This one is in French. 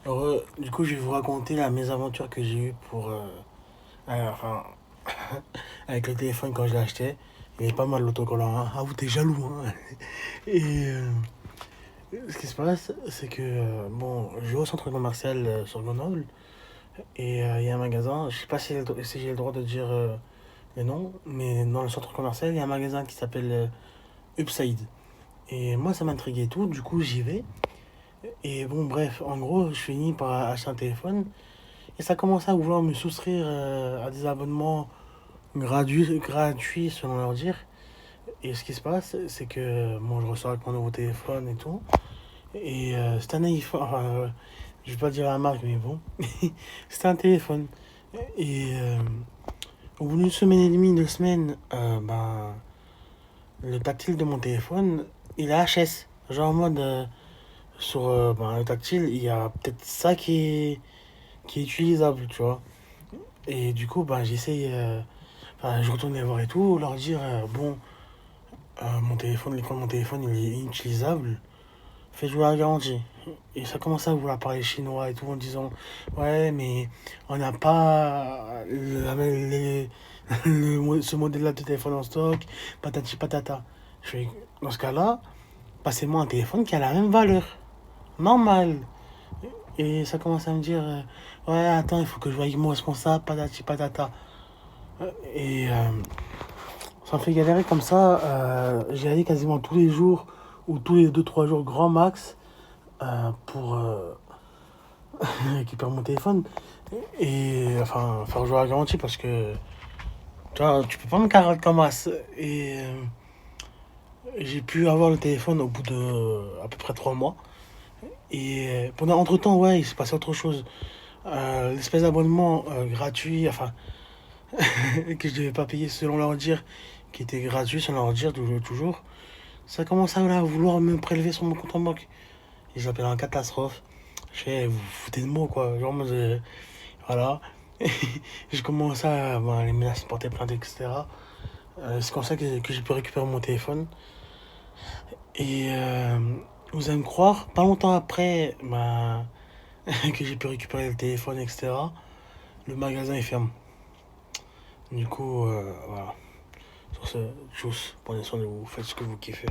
Du coup, je vais vous raconter la mésaventure que j'ai eue enfin, avec le téléphone quand je l'ai acheté. Il est pas mal l'autocollant, hein. Ah, vous t'es jaloux, hein. Et ce qui se passe, c'est que, bon, je vais au centre commercial sur Grenoble. Et il y a un magasin, je sais pas si j'ai le droit de dire le nom, mais dans le centre commercial, il y a un magasin qui s'appelle Upside. Et moi, ça m'intriguait tout, du coup, j'y vais. Et bon, bref, en gros, je finis par acheter un téléphone. Et ça commence à vouloir me soustraire à des abonnements gratuits selon leur dire. Et ce qui se passe, c'est que bon, je ressors avec mon nouveau téléphone et tout. Et c'était un iPhone, enfin, je vais pas dire la marque, mais bon. C'était un téléphone. Et au bout d'une semaine et demie, 2 semaines, le tactile de mon téléphone, il est HS. Genre en mode, sur le tactile, il y a peut-être ça qui est utilisable, tu vois. Et du coup, j'essaye. Enfin, je retourne les voir et tout, leur dire bon, mon téléphone, l'écran de mon téléphone, il est inutilisable. Fais jouer la garantie. Et ça commence à vouloir parler chinois et tout en disant ouais, mais on n'a pas ce modèle-là de téléphone en stock, patati patata. Je fais dans ce cas-là, passez-moi un téléphone qui a la même valeur, normal. Et ça commence à me dire ouais, attends, il faut que je voie avec mon responsable, patati patata. Et ça me fait galérer comme ça. J'y allais quasiment tous les jours ou tous les 2 3 jours grand max pour récupérer mon téléphone et enfin faire jouer à la garantie parce que tu vois, tu peux pas me carotte comme as. Et j'ai pu avoir le téléphone au bout de à peu près 3 mois. Et pendant entre-temps, ouais, il s'est passé autre chose. L'espèce d'abonnement gratuit, enfin, que je devais pas payer selon leur dire, qui était gratuit selon leur dire, toujours. Ça commence à là, vouloir me prélever sur mon compte en banque. Et j'appelle en catastrophe. Je fais, vous vous foutez de moi, quoi. Genre, moi, voilà. Je commence à les menaces de porter plainte, etc. C'est comme ça que j'ai pu récupérer mon téléphone. Et vous allez me croire, pas longtemps après que j'ai pu récupérer le téléphone, etc., le magasin est ferme. Du coup, voilà. Sur ce, tchuss, prenez soin de vous, faites ce que vous kiffez.